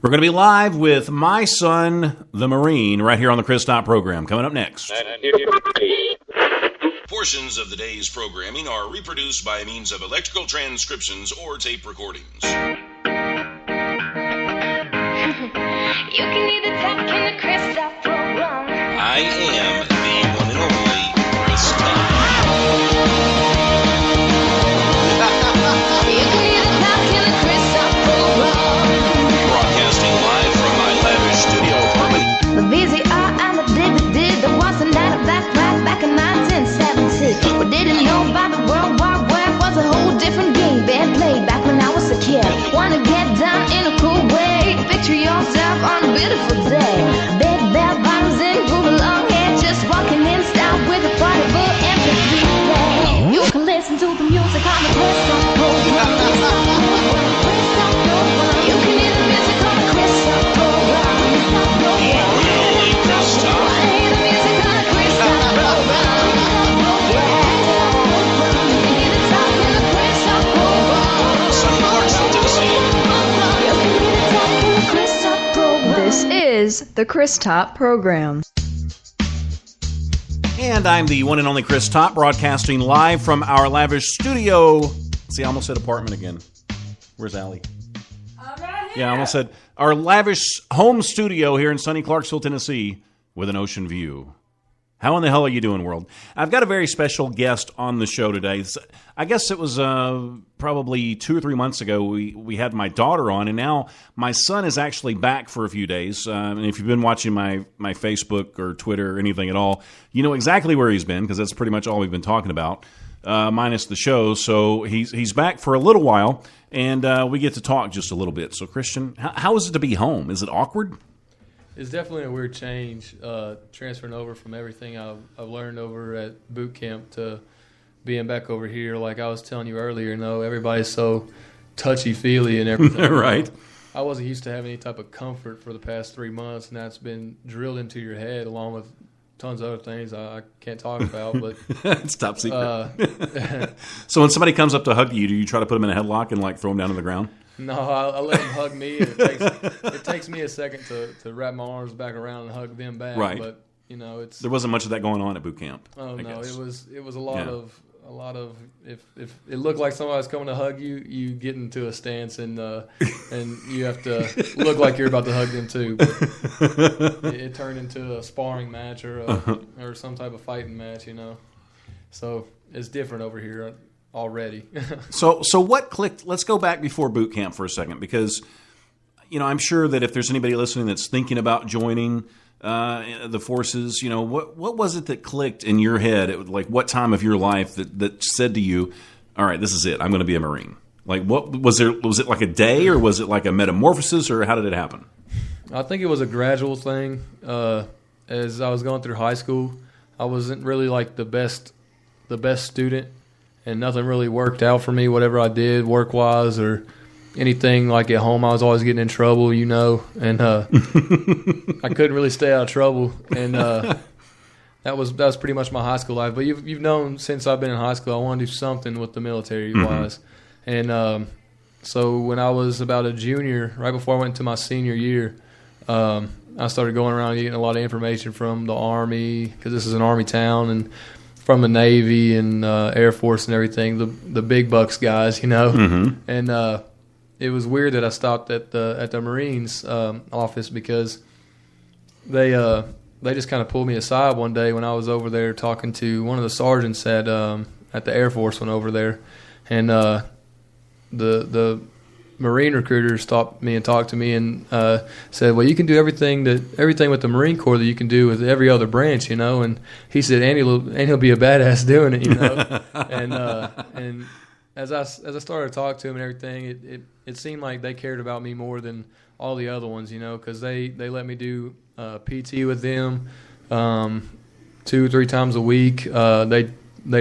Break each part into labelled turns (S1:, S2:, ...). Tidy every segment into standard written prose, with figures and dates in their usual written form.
S1: We're going to be live with My Son, the Marine, right here on the Chris Top program. Coming up next.
S2: Portions of the day's programming are reproduced by means of electrical transcriptions or tape recordings.
S3: You can either talk in the Chris Top program.
S2: I am the one and only Chris Top.
S3: You can either talk in the Chris Top program.
S2: Broadcasting live from my lavish studio apartment.
S3: The VCR and the DVD, there was a night of black right back in 1970. We didn't know about the World Wide Web, was a whole different game being played back when I was a kid. Wanna get down in a cool way, picture yourself on a beautiful day. Big bell bottoms and groove along here, just walking in style with a portable MP3 play. You can listen to the music on the Chris Top program. You can hear the music on the Chris Top program.
S2: Only Chris Top.
S3: Play the music on the Chris Top program. You can hear the talk in the Chris Top program.
S2: Sunny Clarksville, Tennessee.
S3: You can hear the talk in the Chris Top program.
S4: This is the Chris Top program.
S1: And I'm the one and only Chris Top, broadcasting live from our lavish studio. See, I almost said apartment again. Where's Allie? Yeah, I almost said our lavish home studio here in sunny Clarksville, Tennessee, with an ocean view. How in the hell are you doing, world? I've got a very special guest on the show today. I guess it was probably 2 or 3 months ago we had my daughter on, and now my son is actually back for a few days. And if you've been watching my Facebook or Twitter or anything at all, you know exactly where he's been, because that's pretty much all we've been talking about, minus the show. So he's back for a little while, and we get to talk just a little bit. So, Christian, how is it to be home? Is it awkward?
S5: It's definitely a weird change, transferring over from everything I've learned over at boot camp to being back over here. Like I was telling you earlier, everybody's so touchy-feely and everything.
S1: Right.
S5: I wasn't used to having any type of comfort for the past 3 months, and that's been drilled into your head along with tons of other things I can't talk about. But
S1: it's top secret. So when somebody comes up to hug you, do you try to put them in a headlock and throw them down on the ground?
S5: No, I let them hug me. And it takes me a second to wrap my arms back around and hug them back.
S1: Right.
S5: But it's
S1: there wasn't much of that going on at boot camp.
S5: Oh no,
S1: guess.
S5: it was a lot of if it looked like somebody's coming to hug you, you get into a stance and you have to look like you're about to hug them too. But it turned into a sparring match or some type of fighting match, So it's different over here already.
S1: So what clicked? Let's go back before boot camp for a second, because I'm sure that if there's anybody listening that's thinking about joining the forces, what was it that clicked in your head? What time of your life that said to you, all right, this is it, I'm going to be a Marine? What was there? Was it like a day, or was it like a metamorphosis, or how did it happen?
S5: I think it was a gradual thing. As I was going through high school, I wasn't really the best student, and nothing really worked out for me, whatever I did work-wise or anything at home. I was always getting in trouble, and I couldn't really stay out of trouble. And that was pretty much my high school life. But you've known since I've been in high school, I want to do something with the military-wise. Mm-hmm. And so when I was about a junior, right before I went into my senior year, I started going around getting a lot of information from the Army, because this is an Army town, and from the Navy and Air Force and everything, the big bucks guys,
S1: Mm-hmm.
S5: And it was weird that I stopped at the Marines office, because they just kind of pulled me aside one day when I was over there talking to one of the sergeants at the Air Force one over there, and the Marine recruiter stopped me and talked to me and said, well, you can do everything with the Marine Corps that you can do with every other branch, and he said, and he'll be a badass doing it, and as I started to talk to him and everything, it seemed like they cared about me more than all the other ones, because they let me do PT with them 2 or 3 times a week. They'd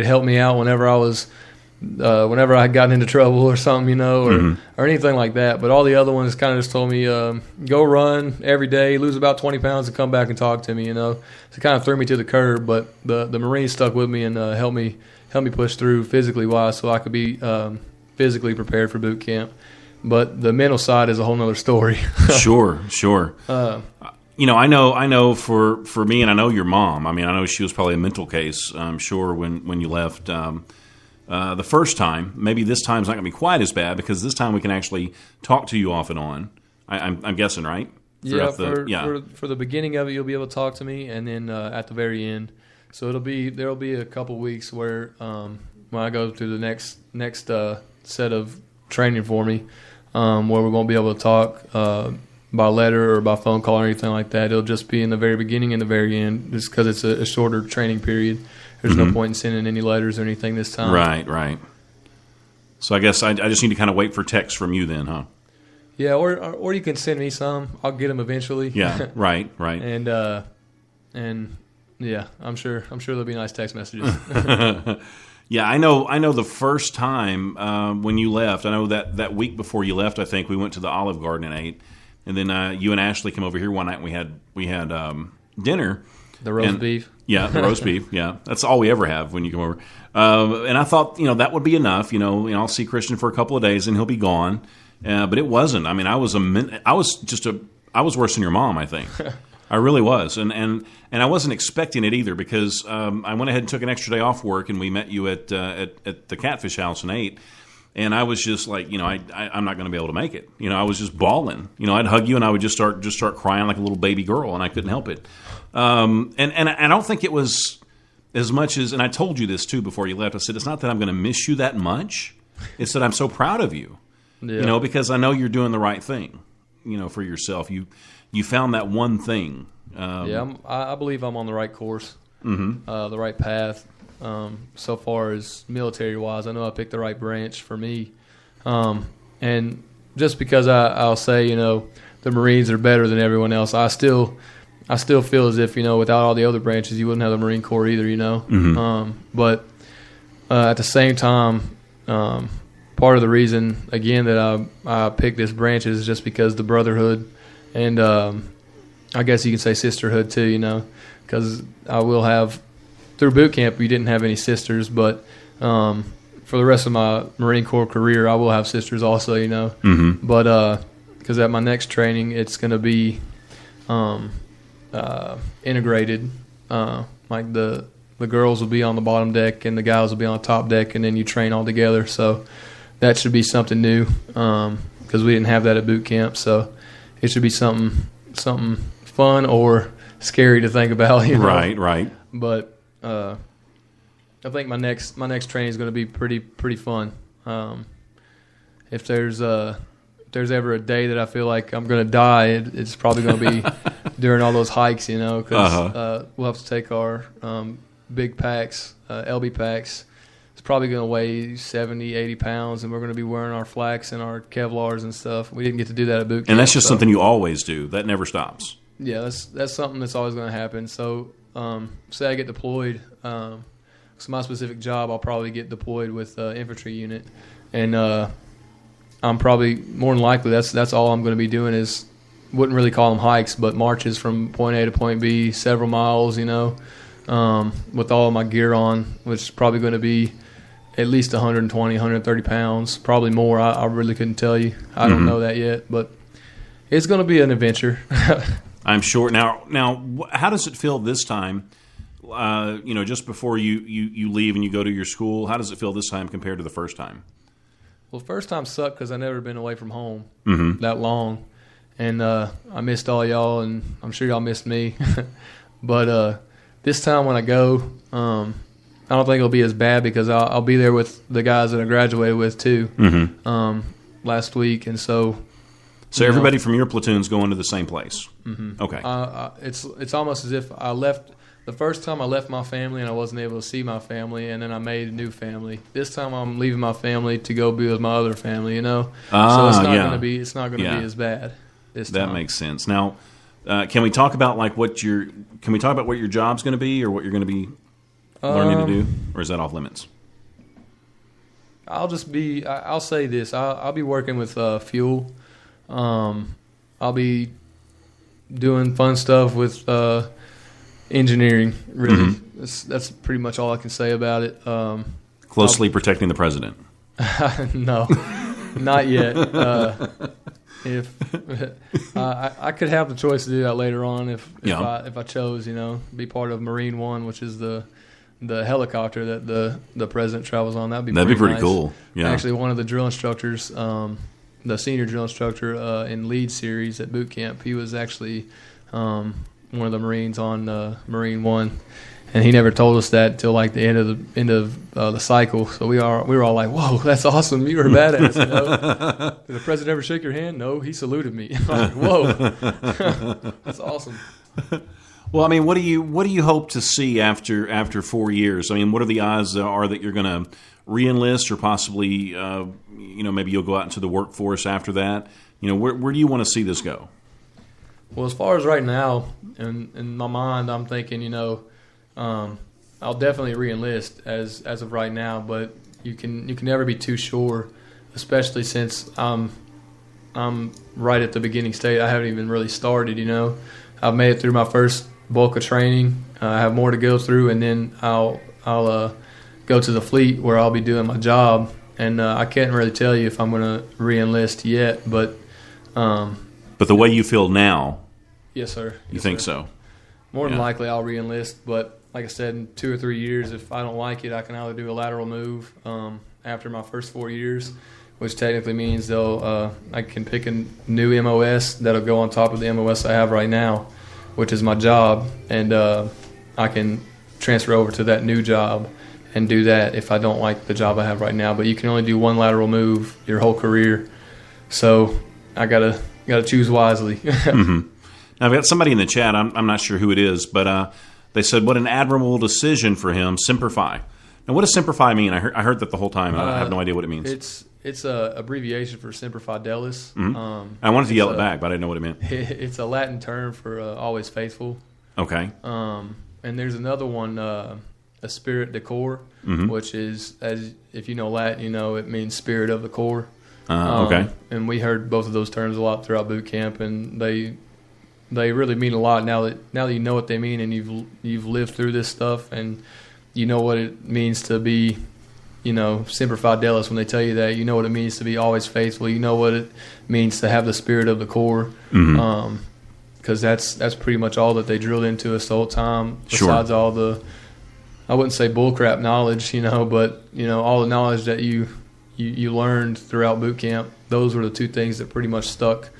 S5: help me out whenever I had gotten into trouble or something, or anything like that. But all the other ones kind of just told me, go run every day, lose about 20 pounds, and come back and talk to me, So it kind of threw me to the curb. But the Marines stuck with me and helped me push through physically wise, so I could be physically prepared for boot camp. But the mental side is a whole nother story.
S1: Sure. I know for me, and I know your mom. I mean, I know she was probably a mental case. I'm sure when you left the first time. Maybe this time's not going to be quite as bad because this time we can actually talk to you off and on. I'm guessing, right?
S5: For the beginning of it, you'll be able to talk to me, and then at the very end. So there'll be a couple weeks where when I go through the next set of training for me, where we won't be able to talk by letter or by phone call or anything like that. It'll just be in the very beginning and the very end, just because it's a shorter training period. There's no point in sending any letters or anything this time.
S1: Right. So I guess I just need to kind of wait for text from you then, huh?
S5: Yeah, or you can send me some. I'll get them eventually.
S1: Yeah, right.
S5: And yeah, I'm sure there'll be nice text messages.
S1: Yeah, I know. The first time when you left, I know that week before you left, I think we went to the Olive Garden and ate, and then you and Ashley came over here one night and we had dinner.
S5: The roast beef.
S1: Yeah, the roast beef. Yeah, that's all we ever have when you come over. And I thought, that would be enough. I'll see Christian for a couple of days and he'll be gone. But it wasn't. I mean, I was worse than your mom, I think. I really was, and I wasn't expecting it either because I went ahead and took an extra day off work, and we met you at the Catfish House and ate. And I was just like, I'm not going to be able to make it. I was just bawling. I'd hug you, and I would just start crying like a little baby girl, and I couldn't help it. And I don't think it was as much as, and I told you this too before you left. I said it's not that I'm going to miss you that much. It's that I'm so proud of you. Yeah. Because I know you're doing the right thing. For yourself. You found that one thing.
S5: I believe I'm on the right course, the right path. So far as military-wise, I know I picked the right branch for me. And just because I'll say, the Marines are better than everyone else, I still feel as if, without all the other branches, you wouldn't have the Marine Corps either, But at the same time, part of the reason, again, that I picked this branch is just because the brotherhood and I guess you can say sisterhood too, because I will have, through boot camp, we didn't have any sisters, but for the rest of my Marine Corps career, I will have sisters also, But because at my next training, it's going to be integrated. Like the girls will be on the bottom deck and the guys will be on the top deck, and then you train all together. So that should be something new because we didn't have that at boot camp. So it should be something fun or scary to think about.
S1: Right.
S5: But I think my next training is going to be pretty fun. If there's ever a day that I feel like I'm going to die, it's probably going to be during all those hikes, because we'll have to take our big packs, LB packs. It's probably going to weigh 70, 80 pounds, and we're going to be wearing our flaks and our Kevlars and stuff. We didn't get to do that at boot camp.
S1: And that's just something you always do. That never stops.
S5: Yeah, that's something that's always going to happen. So say I get deployed, so my specific job, I'll probably get deployed with infantry unit, and I'm probably more than likely that's all I'm going to be doing is, wouldn't really call them hikes, but marches from point A to point B, several miles, with all of my gear on, which is probably going to be at least 120, 130 pounds, probably more. I really couldn't tell you. I don't know that yet, but it's going to be an adventure.
S1: I'm sure. Now, how does it feel this time? Just before you leave and you go to your school, how does it feel this time compared to the first time?
S5: Well, first time sucked because I've never been away from home that long, and I missed all y'all, and I'm sure y'all missed me. But this time when I go, I don't think it'll be as bad because I'll be there with the guys that I graduated with too last week, and so.
S1: So everybody from your platoon's going to the same place.
S5: Mm-hmm.
S1: Okay.
S5: It's almost as if I left. The first time I left my family and I wasn't able to see my family, and then I made a new family. This time I'm leaving my family to go be with my other family. So it's not going to be. It's not going to be as bad this time.
S1: That makes sense. Now, can we talk about what your job's going to be, or what you're going to be learning to do, or is that off limits?
S5: I'll say this. I'll be working with fuel. I'll be doing fun stuff with engineering. Really, that's pretty much all I can say about it.
S1: Closely protecting the president.
S5: No, Not yet. If I could have the choice to do that later on, if I chose, be part of Marine One, which is the helicopter that the president travels on. That'd be pretty
S1: nice. Cool. Yeah.
S5: Actually, one of the drill instructors, the senior drill instructor in lead series at boot camp, he was actually one of the Marines on Marine One. And he never told us that till like the end of the cycle. So we were all like, "Whoa, that's awesome! You were a badass." Did the president ever shake your hand? No, he saluted me. I'm like, "Whoa, that's awesome."
S1: Well, I mean, what do you hope to see after 4 years? I mean, what are the odds are that you're going to re-enlist, or possibly maybe you'll go out into the workforce after that? Where do you want to see this go?
S5: Well, as far as right now, in my mind, I'm thinking, I'll definitely re-enlist as of right now, but you can never be too sure, especially since I'm right at the beginning stage. I haven't even really started. I've made it through my first bulk of training. I have more to go through, and then I'll go to the fleet where I'll be doing my job. And I can't really tell you if I'm going to re-enlist yet, but
S1: the way you feel now,
S5: yes, sir.
S1: You think so?
S5: More than likely, I'll re-enlist, but like I said, in 2 or 3 years, if I don't like it, I can either do a lateral move after my first 4 years, which technically means I can pick a new MOS that'll go on top of the MOS I have right now, which is my job, and I can transfer over to that new job and do that if I don't like the job I have right now. But you can only do one lateral move your whole career, so I gotta choose wisely.
S1: Mm-hmm. Now, I've got somebody in the chat. I'm not sure who it is, but they said, "What an admirable decision for him, Semper Fi." Now, what does Semper Fi mean? I heard that the whole time. I have no idea what it means.
S5: It's a abbreviation for Semper Fidelis.
S1: Mm-hmm. I wanted to yell it back, but I didn't know what it meant.
S5: It's a Latin term for always faithful.
S1: Okay.
S5: And there's another one, a spirit de corps, which is, as if you know Latin, it means spirit of the corps.
S1: Okay.
S5: And we heard both of those terms a lot throughout boot camp, and they really mean a lot now that you know what they mean, and you've lived through this stuff, and you know what it means to be, Semper Fidelis. When they tell you that, you know what it means to be always faithful. You know what it means to have the spirit of the corps, because that's pretty much all that they drilled into us the whole time. Besides all the, I wouldn't say bullcrap knowledge, but all the knowledge that you learned throughout boot camp. Those were the two things that pretty much stuck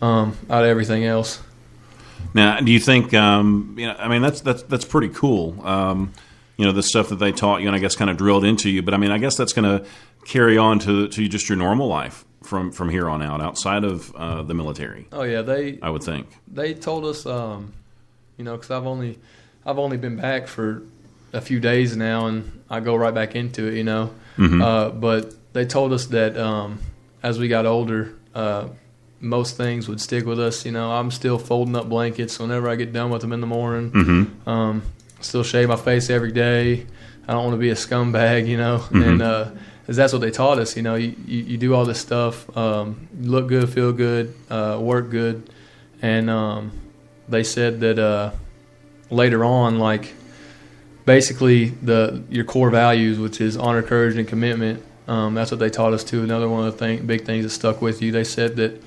S5: out of everything else.
S1: Now, do you think? I mean, that's pretty cool. The stuff that they taught you, and I guess kind of drilled into you. But I mean, I guess that's going to carry on to just your normal life from here on out, outside of the military.
S5: Oh yeah, I
S1: would think
S5: they told us, because I've only been back for a few days now, and I go right back into it. But they told us that as we got older, most things would stick with us. I'm still folding up blankets whenever I get done with them in the morning. Still shave my face every day. I don't want to be a scumbag, and that's what they taught us. You do all this stuff, look good, feel good, work good, and they said that later on, like basically your core values, which is honor, courage, and commitment. That's what they taught us too. Another one of the big things that stuck with you. They said that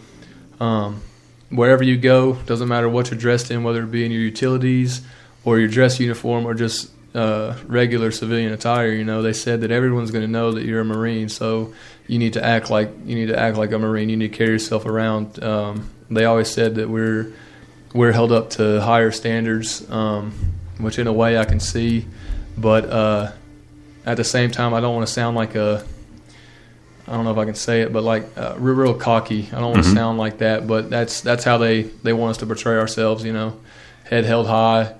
S5: wherever you go, doesn't matter what you're dressed in, whether it be in your utilities or your dress uniform or just regular civilian attire. They said that everyone's going to know that you're a Marine, so you need to act like a Marine. You need to carry yourself around. They always said that we're held up to higher standards, which in a way I can see, but at the same time, I don't want to sound like I don't know if I can say it, but like real cocky. I don't want to sound like that, but that's how they want us to portray ourselves. Head held high,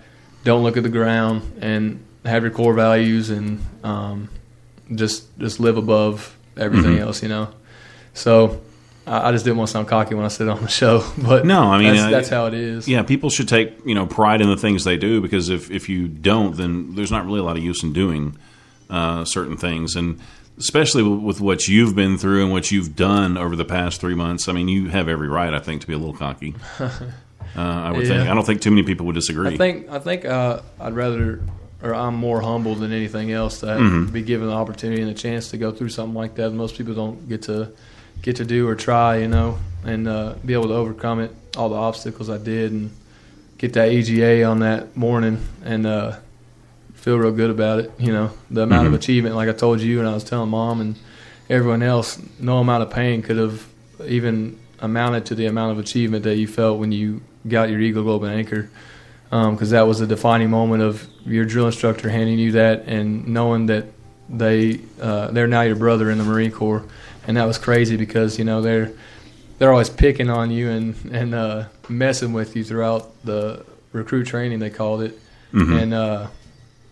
S5: don't look at the ground, and have your core values, and just live above everything else. So I just didn't want to sound cocky when I said it on the show, but
S1: no, I mean
S5: that's how it is.
S1: Yeah, people should take pride in the things they do, because if you don't, then there's not really a lot of use in doing certain things, and especially with what you've been through and what you've done over the past 3 months. I mean, you have every right, I think, to be a little cocky. I would think. I don't think too many people would disagree.
S5: I think I'd rather, or I'm more humble than anything else to be given the opportunity and a chance to go through something like that. Most people don't get to get to do or try, and be able to overcome it, all the obstacles I did, and get that EGA on that morning, and feel real good about it. The amount of achievement, like I told you, and I was telling Mom and everyone else, no amount of pain could have even amounted to the amount of achievement that you felt when you got your Eagle Globe and Anchor, because that was a defining moment of your drill instructor handing you that and knowing that they're now your brother in the Marine Corps. And that was crazy because they're always picking on you and messing with you throughout the recruit training, they called it. And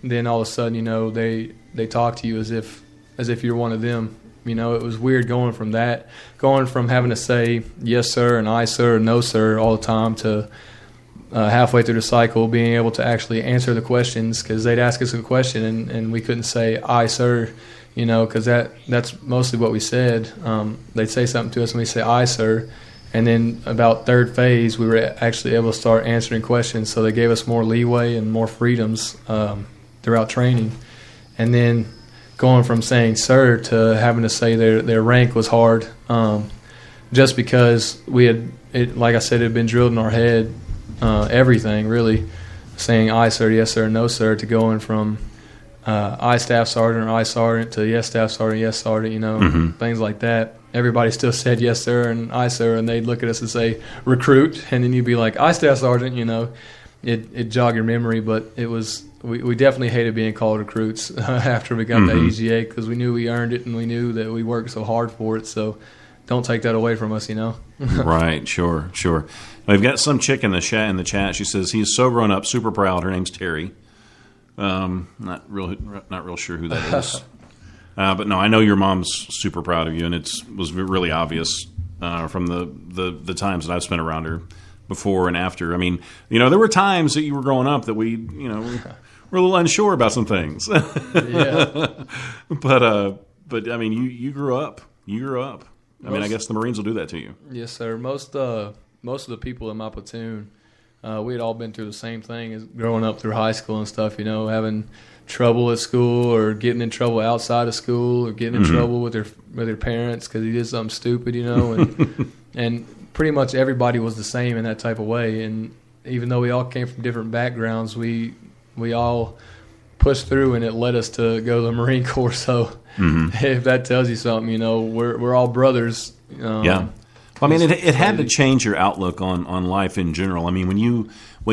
S5: then all of a sudden they talk to you as if you're one of them. It was weird going from having to say yes sir and aye sir and no sir all the time to halfway through the cycle being able to actually answer the questions, because they'd ask us a question and we couldn't say aye sir, because that's mostly what we said. They'd say something to us and we say aye sir, and then about third phase we were actually able to start answering questions, so they gave us more leeway and more freedoms throughout training. And then going from saying sir to having to say their rank was hard, just because like I said, it had been drilled in our head, everything really, saying aye sir, yes sir, no sir, to going from aye staff sergeant or aye sergeant to yes staff sergeant, yes sergeant, things like that. Everybody still said yes sir and aye sir, and they'd look at us and say recruit, and then you'd be like aye staff sergeant. It jogged your memory, but it was we definitely hated being called recruits after we got that EGA, because we knew we earned it and we knew that we worked so hard for it. So don't take that away from us,
S1: Right, sure. We've got some chick in the chat. She says he's so grown up, super proud. Her name's Terry. Not real sure who that is. But no, I know your mom's super proud of you, and it was really obvious from the times that I've spent around her before and after. I mean, there were times that you were growing up that we, were a little unsure about some things.
S5: Yeah.
S1: But I mean, you grew up. I mean, I guess the Marines will do that to you.
S5: Yes, sir. Most of the people in my platoon, we had all been through the same thing as growing up through high school and stuff. Having trouble at school or getting in trouble outside of school or getting in trouble with their parents because he did something stupid. And pretty much everybody was the same in that type of way. And even though we all came from different backgrounds, we all pushed through, and it led us to go to the Marine Corps. So if that tells you something, we're all brothers.
S1: Yeah. Well, I mean, it had to change your outlook on life in general. I mean, when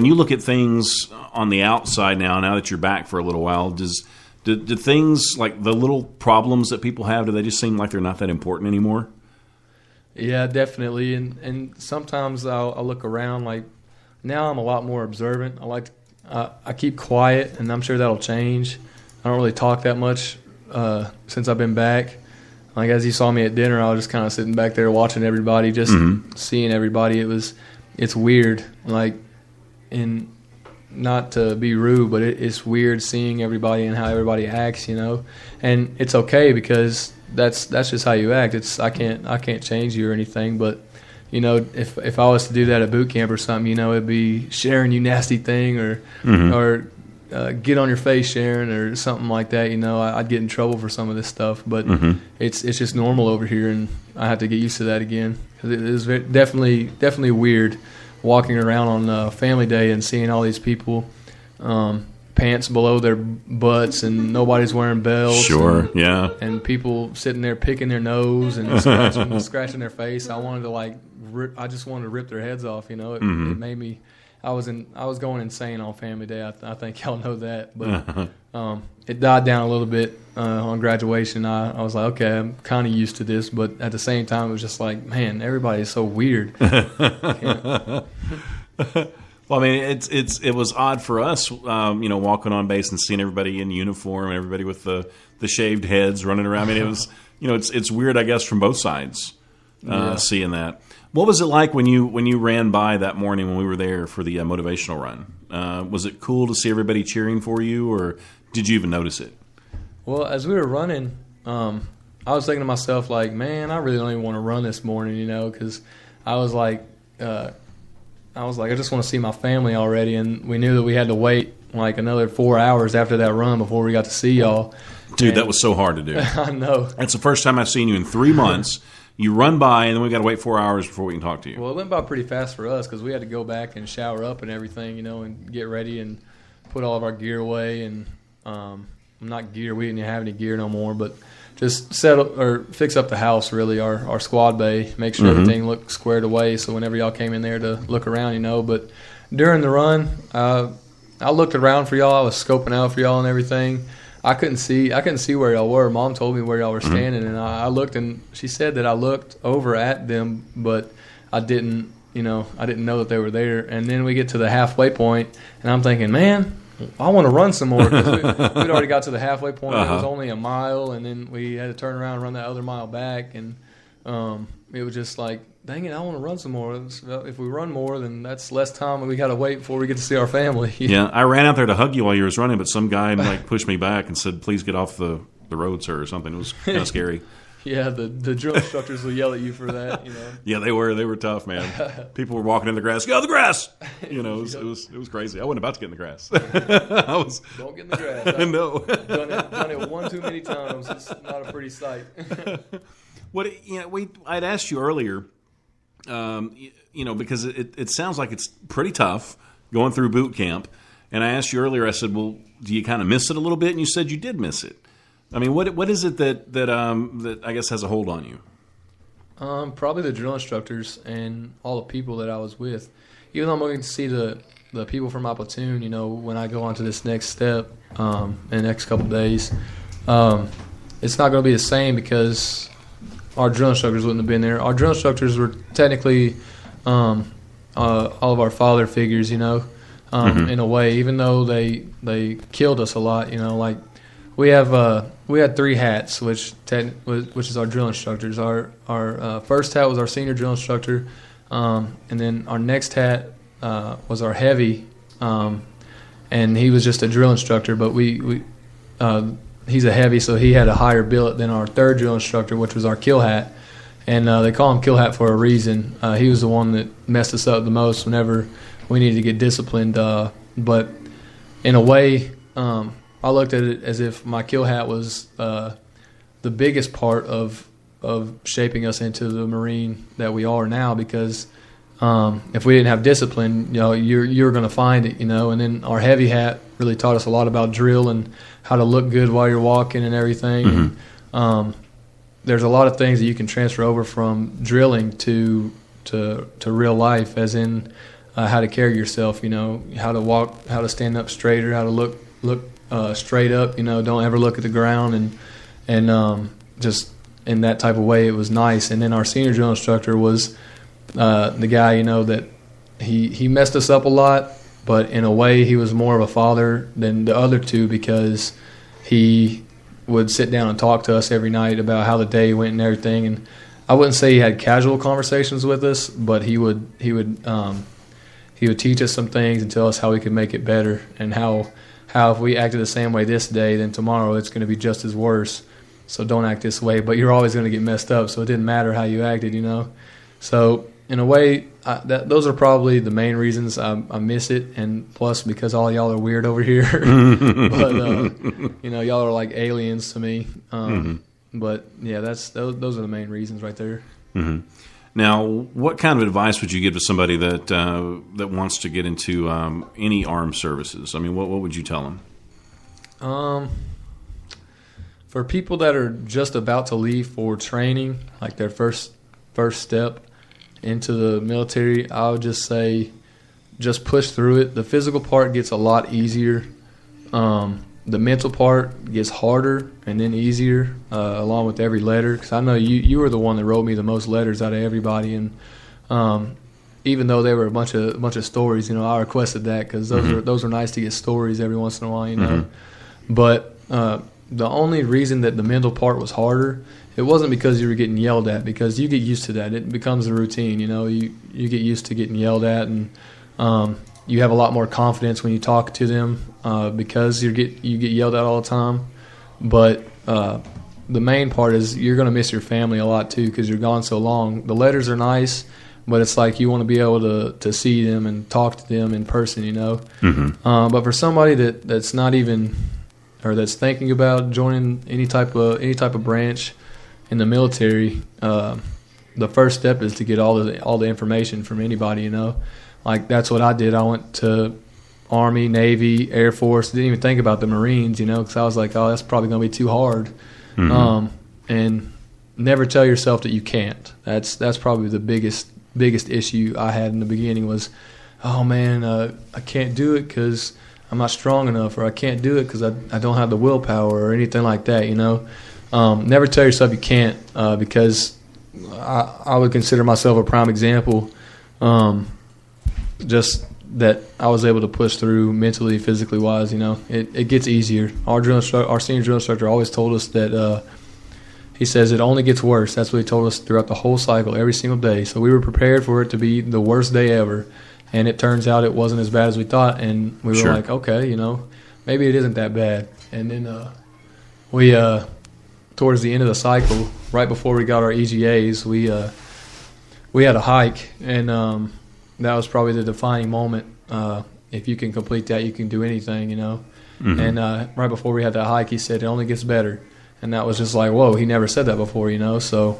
S1: you look at things on the outside now that you're back for a little while, do things like the little problems that people have, do they just seem like they're not that important anymore?
S5: Yeah, definitely. And sometimes I'll look around. Like now, I'm a lot more observant. I keep quiet, and I'm sure that'll change. I don't really talk that much since I've been back. Like as you saw me at dinner, I was just kind of sitting back there watching everybody, just seeing everybody. It's weird, and not to be rude, but it's weird seeing everybody and how everybody acts, And it's okay because that's just how you act. I can't change you or anything, but if I was to do that at boot camp or something, it'd be Sherron, you nasty thing, or get on your face, Sherron, or something like that. I'd get in trouble for some of this stuff, but it's just normal over here, and I have to get used to that again. It is definitely weird walking around on Family Day and seeing all these people pants below their butts and nobody's wearing belts.
S1: Sure, yeah.
S5: And people sitting there picking their nose and scratching their face. I just wanted to rip their heads off. It made me. I was going insane on Family Day. I think y'all know that, but it died down a little bit on graduation. I was like, okay, I'm kind of used to this, but at the same time, it was just like, man, everybody is so weird.
S1: Well, I mean, it was odd for us, walking on base and seeing everybody in uniform and everybody with the shaved heads running around. I mean, it was, it's weird, I guess, from both sides seeing that. What was it like when you ran by that morning when we were there for the motivational run? Was it cool to see everybody cheering for you, or did you even notice it?
S5: Well, as we were running, I was thinking to myself, like, man, I really don't even want to run this morning, because I was like, I just want to see my family already, and we knew that we had to wait like another 4 hours after that run before we got to see y'all.
S1: Dude, that was so hard to do.
S5: I know.
S1: That's the first time I've seen you in 3 months. You run by, and then we got to wait 4 hours before we can talk to you.
S5: Well, it went by pretty fast for us because we had to go back and shower up and everything, and get ready and put all of our gear away. And not gear, we didn't have any gear no more, but just settle or fix up the house, really, our squad bay, make sure everything looked squared away. So whenever y'all came in there to look around, But during the run, I looked around for y'all. I was scoping out for y'all and everything. I couldn't see where y'all were. Mom told me where y'all were standing, and I looked, and she said that I looked over at them, but I didn't know that they were there. And then we get to the halfway point, and I'm thinking, man, I want to run some more, because we'd already got to the halfway point. It was only a mile, and then we had to turn around and run that other mile back, and it was just like, dang it, I want to run some more. If we run more, then that's less time we got to wait before we get to see our family.
S1: Yeah, I ran out there to hug you while you was running, but some guy pushed me back and said, please get off the road, sir, or something. It was kind of scary.
S5: Yeah, the drill instructors will yell at you for that,
S1: Yeah, they were tough, man. People were walking in the grass. Get out of the grass! It was crazy. I wasn't about to get in the grass.
S5: Don't get in the grass.
S1: No.
S5: Done it one too many times. It's not a pretty sight.
S1: I'd asked you earlier, because it sounds like it's pretty tough going through boot camp. And I asked you earlier, I said, well, do you kind of miss it a little bit? And you said you did miss it. I mean, what is it that I guess has a hold on you?
S5: Probably the drill instructors and all the people that I was with. Even though I'm going to see the people from my platoon, when I go on to this next step in the next couple of days, it's not going to be the same because our drill instructors wouldn't have been there. Our drill instructors were technically all of our father figures, in a way, even though they killed us a lot, like we had 3 hats, which is our drill instructors. Our first hat was our senior drill instructor, and then our next hat was our heavy, and he was just a drill instructor, but he's a heavy, so he had a higher billet than our third drill instructor, which was our kill hat. And they call him kill hat for a reason. He was the one that messed us up the most whenever we needed to get disciplined. But in a way, I looked at it as if my kill hat was the biggest part of shaping us into the Marine that we are now, because if we didn't have discipline, you're going to find it, And then our heavy hat really taught us a lot about drill and how to look good while you're walking and everything.
S1: Mm-hmm.
S5: And, there's a lot of things that you can transfer over from drilling to real life, as in how to carry yourself, how to walk, how to stand up straighter, how to look straight up, don't ever look at the ground, and just in that type of way, it was nice. And then our senior drill instructor was the guy, that he messed us up a lot, but in a way he was more of a father than the other two, because he would sit down and talk to us every night about how the day went and everything. And I wouldn't say he had casual conversations with us, but he would teach us some things and tell us how we could make it better, and how if we acted the same way this day, then tomorrow it's going to be just as worse. So don't act this way, but you're always going to get messed up, so it didn't matter how you acted, So in a way, those are probably the main reasons I miss it, and plus because all y'all are weird over here. But y'all are like aliens to me. But yeah, those are the main reasons right there.
S1: Mm-hmm. Now, what kind of advice would you give to somebody that wants to get into any armed services? I mean, what would you tell them?
S5: For people that are just about to leave for training, like their first step into the military, I would just say just push through it. The physical part gets a lot easier. The mental part gets harder and then easier, along with every letter. Because I know you were the one that wrote me the most letters out of everybody, and even though they were a bunch of stories, I requested that because those are nice to get stories every once in a while,
S1: Mm-hmm.
S5: But the only reason that the mental part was harder, it wasn't because you were getting yelled at, because you get used to that. It becomes a routine, you get used to getting yelled at, and you have a lot more confidence when you talk to them because you get yelled at all the time. But the main part is you're going to miss your family a lot too, because you're gone so long. The letters are nice, but it's like you want to be able to see them and talk to them in person,
S1: Mm-hmm.
S5: But for somebody that's not even, or that's thinking about joining any type of branch in the military, the first step is to get all the information from anybody, Like, that's what I did. I went to Army, Navy, Air Force. Didn't even think about the Marines, because I was like, oh, that's probably going to be too hard. Mm-hmm. And never tell yourself that you can't. That's probably the biggest issue I had in the beginning was, oh, man, I can't do it because I'm not strong enough, or I can't do it because I don't have the willpower or anything like that, Never tell yourself you can't because I would consider myself a prime example. Just that I was able to push through mentally, physically wise. It gets easier. Our senior drill instructor always told us that he says it only gets worse. That's what he told us throughout the whole cycle, every single day. So we were prepared for it to be the worst day ever, and it turns out it wasn't as bad as we thought. And we were like, okay, maybe it isn't that bad. And then we towards the end of the cycle, right before we got our EGAs, we had a hike, and that was probably the defining moment. If you can complete that, you can do anything, Mm-hmm. And right before we had that hike, he said, it only gets better. And that was just like, whoa, he never said that before, So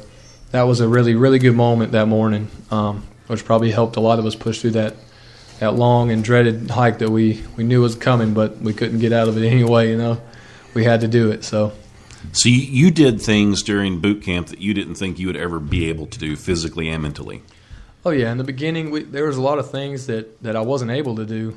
S5: that was a really, really good moment that morning, which probably helped a lot of us push through that long and dreaded hike that we knew was coming, but we couldn't get out of it anyway, We had to do it, so.
S1: So you did things during boot camp that you didn't think you would ever be able to do physically and mentally.
S5: Oh, yeah. In the beginning, there was a lot of things that I wasn't able to do.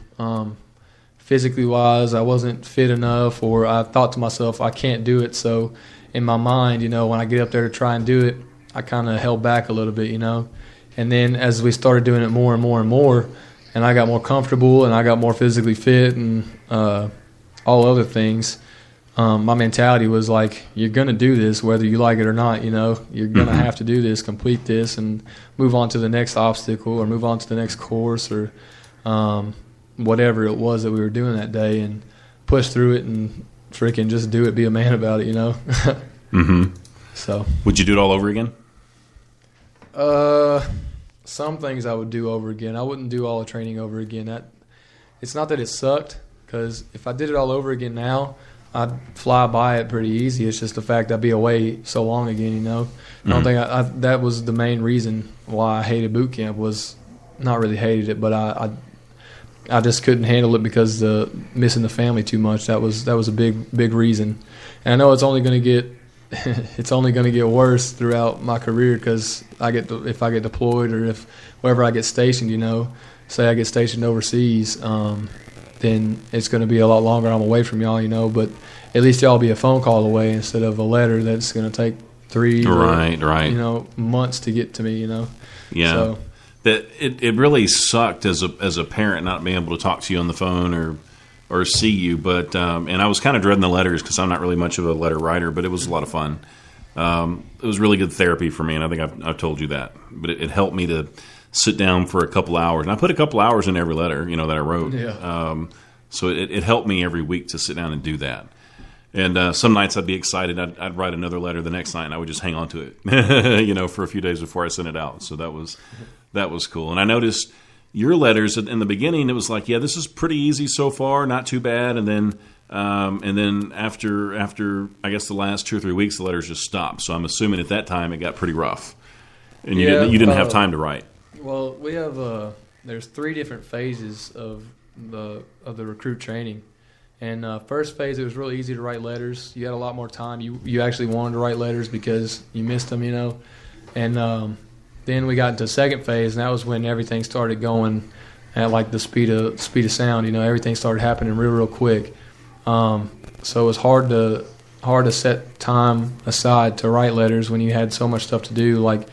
S5: Physically wise, I wasn't fit enough, or I thought to myself, I can't do it. So in my mind, when I get up there to try and do it, I kind of held back a little bit, And then as we started doing it more and more and more, and I got more comfortable and I got more physically fit and all other things, my mentality was like, you're going to do this whether you like it or not, You're going to have to do this, complete this, and move on to the next obstacle or move on to the next course or whatever it was that we were doing that day, and push through it and freaking just do it, be a man about it,
S1: Mm-hmm.
S5: So.
S1: Would you do it all over again?
S5: Some things I would do over again. I wouldn't do all the training over again. It's not that it sucked, because if I did it all over again now, I'd fly by it pretty easy. It's just the fact I'd be away so long again, I don't think that was the main reason why I hated boot camp. Was not really hated it, but I just couldn't handle it because missing the family too much. That was a big reason. And I know it's only going to get worse throughout my career, because if I get deployed or if wherever I get stationed, say I get stationed overseas, then it's going to be a lot longer I'm away from y'all, but at least y'all be a phone call away instead of a letter that's going to take 3 months to get to me,
S1: Yeah.
S5: So,
S1: that it really sucked as a parent not being able to talk to you on the phone or see you, but and I was kind of dreading the letters because I'm not really much of a letter writer, but it was a lot of fun. It was really good therapy for me, and I think I've told you that, but it helped me to sit down for a couple hours, and I put a couple hours in every letter that I wrote.
S5: Yeah.
S1: So it helped me every week to sit down and do that. And some nights I'd be excited. I'd write another letter the next night, and I would just hang on to it, for a few days before I sent it out. So that was cool. And I noticed your letters in the beginning. It was like, yeah, this is pretty easy so far, not too bad. And then after I guess the last 2 or 3 weeks, the letters just stopped. So I'm assuming at that time it got pretty rough, and you didn't have time to write.
S5: Well, we have there's 3 different phases of the recruit training. And first phase, it was really easy to write letters. You had a lot more time. You actually wanted to write letters because you missed them, And then we got into second phase, and that was when everything started going at like the speed of sound. Everything started happening real quick. So it was hard to set time aside to write letters when you had so much stuff to do. Like,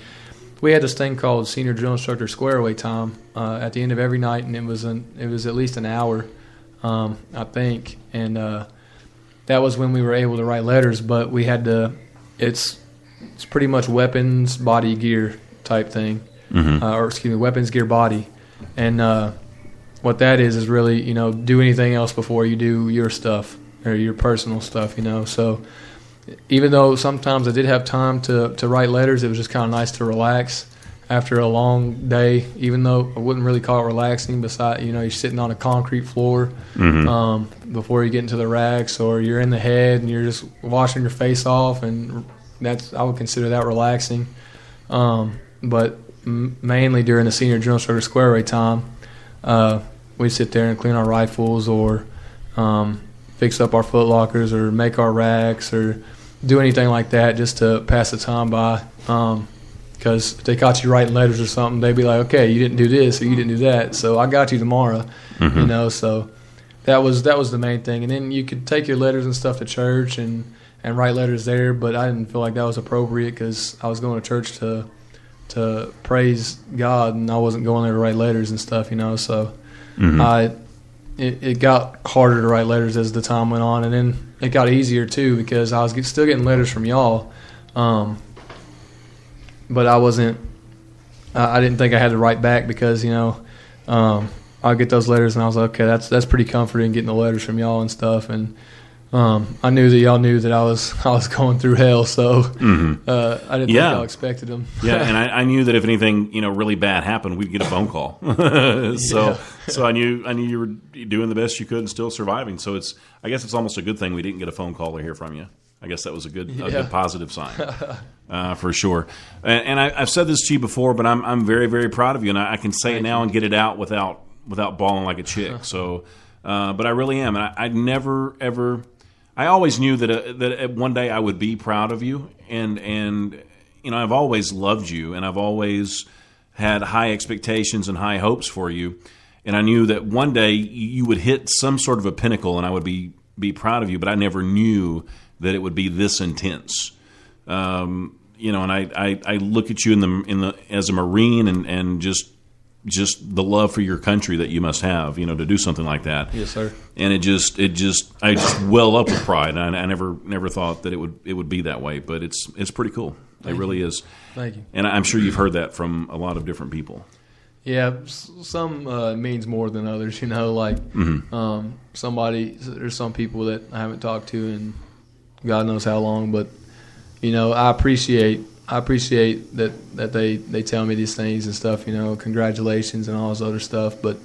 S5: we had this thing called Senior Drill Instructor Square Away Time at the end of every night, and it was at least an hour. I think, and that was when we were able to write letters. But we had to. It's pretty much weapons, body, gear type thing, weapons, gear, body, and what that is really, do anything else before you do your stuff or your personal stuff, So even though sometimes I did have time to write letters, it was just kind of nice to relax after a long day, even though I wouldn't really call it relaxing. Besides, you're sitting on a concrete floor before you get into the racks, or you're in the head and you're just washing your face off, and I would consider that relaxing. but mainly during the senior drill instructor square away time, we sit there and clean our rifles or fix up our foot lockers or make our racks or do anything like that just to pass the time by. Because if they caught you writing letters or something, they'd be like, okay, you didn't do this or you didn't do that, so I got you tomorrow. You know, so that was the main thing. And then you could take your letters and stuff to church and write letters there, but I didn't feel like that was appropriate because I was going to church to praise God, and I wasn't going there to write letters and stuff, you know. So it got harder to write letters as the time went on, and then it got easier too because I was still getting letters from y'all, but I wasn't. I didn't think I had to write back because, you know, I'd get those letters and I was like, okay, that's pretty comforting getting the letters from y'all and stuff, and I knew that y'all knew that I was going through hell, so I didn't think y'all expected them.
S1: And I knew that if anything, you know, really bad happened, we'd get a phone call. So I knew you were doing the best you could and still surviving. So I guess it's almost a good thing we didn't get a phone call or hear from you. I guess that was a good positive sign, for sure. And I've said this to you before, but I'm very, very proud of you, and I can say it now and get it out without bawling like a chick. So, but I really am, and I never ever. I always knew that one day I would be proud of you, and you know, I've always loved you, and I've always had high expectations and high hopes for you, and I knew that one day you would hit some sort of a pinnacle, and I would be proud of you. But I never knew that it would be this intense. You know, and I look at you in the as a Marine and just the love for your country that you must have, you know, to do something like that.
S5: Yes, sir.
S1: And I just well up with pride. And I never thought that it would be that way, but it's pretty cool. It really is.
S5: Thank you.
S1: And I'm sure you've heard that from a lot of different people.
S5: Yeah, some means more than others, you know, like there's some people that I haven't talked to in God knows how long, but, you know, I appreciate that they tell me these things and stuff, you know, congratulations and all this other stuff, but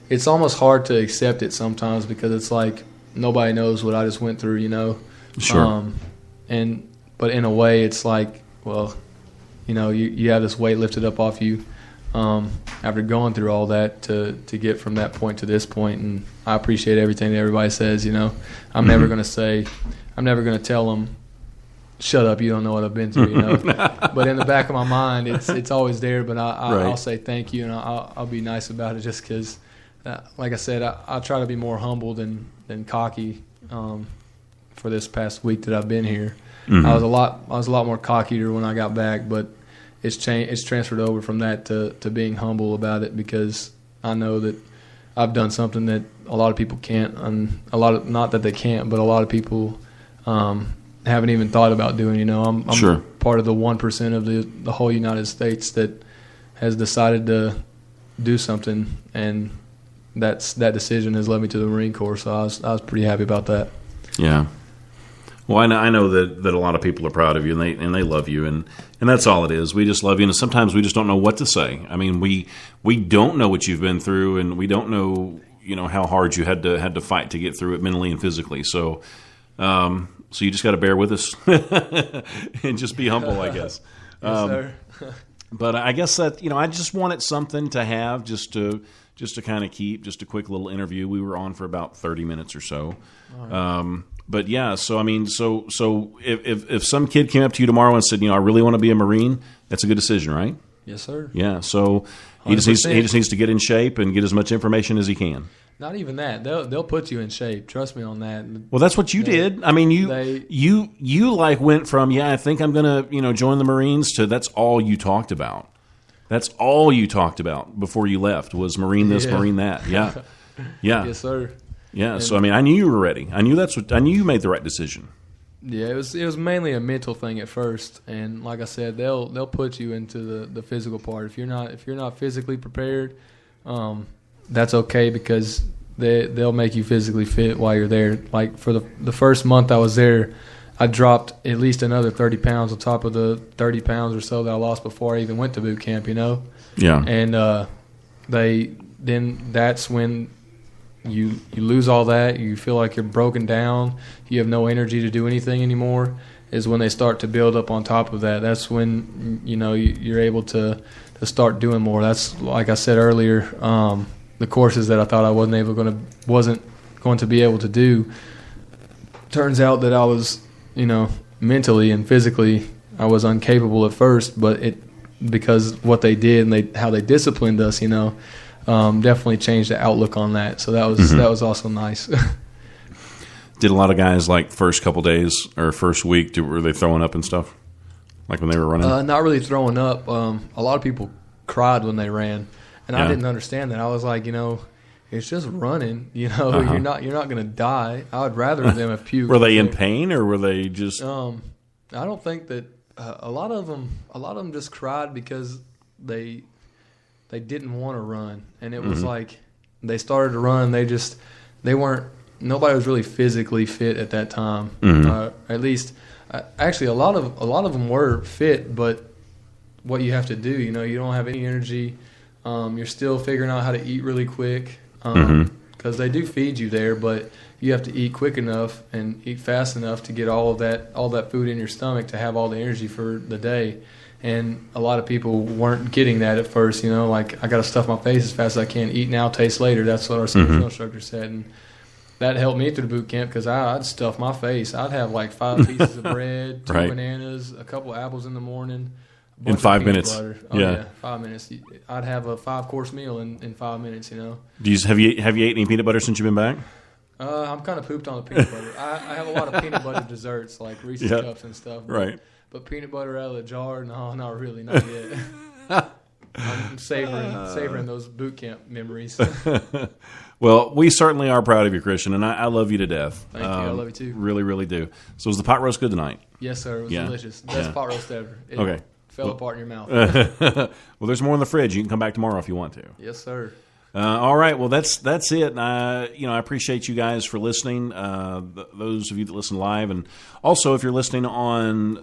S5: it's almost hard to accept it sometimes because it's like nobody knows what I just went through, you know.
S1: Sure.
S5: But in a way it's like, well, you know, you have this weight lifted up off you after going through all that to get from that point to this point, and I appreciate everything that everybody says, you know. I'm never going to tell them, shut up, you don't know what I've been through, you know. But in the back of my mind, it's always there. But I'll say thank you, and I'll be nice about it just because, like I said, I try to be more humble than cocky for this past week that I've been here. I was a lot more cockier when I got back, but it's transferred over from that to being humble about it because I know that I've done something that a lot of people can't, and not that they can't, but a lot of people haven't even thought about doing. You know, I'm
S1: sure.
S5: part of the 1% of the whole United States that has decided to do something, and that decision has led me to the Marine Corps. So I was pretty happy about that.
S1: Yeah. Well, I know that a lot of people are proud of you, and they love you, and that's all it is. We just love you, and sometimes we just don't know what to say. I mean, we don't know what you've been through, and we don't know, you know, how hard you had to fight to get through it mentally and physically. So you just got to bear with us and just be humble, I guess.
S5: Yes, sir.
S1: But I guess that, you know, I just wanted something to have just to kind of keep, just a quick little interview. We were on for about 30 minutes or so. Right. But yeah, so I mean, so if some kid came up to you tomorrow and said, you know, I really want to be a Marine, that's a good decision, right?
S5: Yes, sir.
S1: Yeah. So he just needs to get in shape and get as much information as he can.
S5: Not even that. They'll put you in shape. Trust me on that.
S1: Well, that's what you did. I mean, you like went from, I think I'm gonna, you know, join the Marines to that's all you talked about. That's all you talked about before you left was Marine this, Marine that. Yeah. Yeah.
S5: Yes, sir.
S1: Yeah, so I mean, I knew you were ready. I knew you made the right decision.
S5: Yeah, it was mainly a mental thing at first, and like I said, they'll put you into the physical part. If you're not physically prepared, that's okay because they'll make you physically fit while you're there. Like for the first month I was there, I dropped at least another 30 pounds on top of the 30 pounds or so that I lost before I even went to boot camp. You know.
S1: Yeah.
S5: And that's when you lose all that. You feel like you're broken down. You have no energy to do anything anymore. is when they start to build up on top of that. That's when, you're able to start doing more. That's, like I said earlier, the courses that I thought I wasn't going to be able to do. Turns out that I was, mentally and physically, I was incapable at first, but because what they did and how they disciplined us, definitely changed the outlook on that. So that was also nice.
S1: Did a lot of guys like first couple days or first week? Were they throwing up and stuff? Like when they were running?
S5: Not really throwing up. A lot of people cried when they ran, and I didn't understand that. I was like, it's just running. You're not going to die. I would rather them have puked.
S1: Were they in pain or were they just?
S5: I don't think that a lot of them just cried because they didn't want to run, and it was like they started to run. They weren't. Nobody was really physically fit at that time. At least, actually, a lot of them were fit, but what you have to do, you don't have any energy. You're still figuring out how to eat really quick because they do feed you there, but you have to eat quick enough and eat fast enough to get all that food in your stomach to have all the energy for the day. And a lot of people weren't getting that at first. Like I got to stuff my face as fast as I can. Eat now, taste later. That's what our skills instructor said. And that helped me through the boot camp because I'd stuff my face. I'd have like 5 pieces of bread, 2 bananas, a couple of apples in the morning.
S1: In 5 minutes.
S5: Oh, yeah, 5 minutes. I'd have a 5-course meal in 5 minutes,
S1: Have you ate any peanut butter since you've been back?
S5: I'm kind of pooped on the peanut butter. I have a lot of peanut butter desserts like Reese's Cups and stuff. But peanut butter out of the jar, no, not really, not yet. I'm savoring those boot camp memories.
S1: Well, we certainly are proud of you, Christian, and I love you to death.
S5: Thank you. I love you too.
S1: Really, really do. So was the pot roast good tonight?
S5: Yes, sir. It was delicious. Best pot roast ever. It fell apart in your mouth.
S1: Well, there's more in the fridge. You can come back tomorrow if you want to.
S5: Yes, sir.
S1: All right. Well, that's it. I appreciate you guys for listening. Those of you that listen live, and also if you're listening on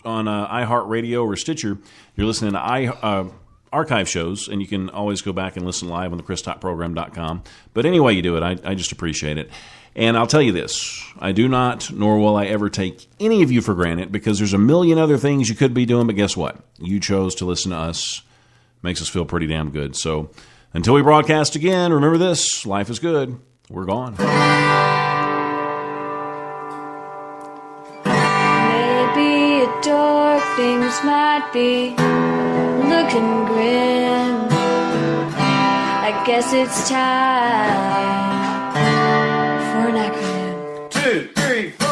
S1: iHeartRadio or Stitcher, you're listening to archive shows, and you can always go back and listen live on the ChrisTopProgram.com. But any way you do it, I just appreciate it. And I'll tell you this, I do not, nor will I ever take any of you for granted, because there's a million other things you could be doing, but guess what? You chose to listen to us. Makes us feel pretty damn good. So until we broadcast again, remember this, life is good. We're gone.
S6: Maybe a dark things might be looking grim. I guess it's time for an acronym.
S7: 2, 3, 4.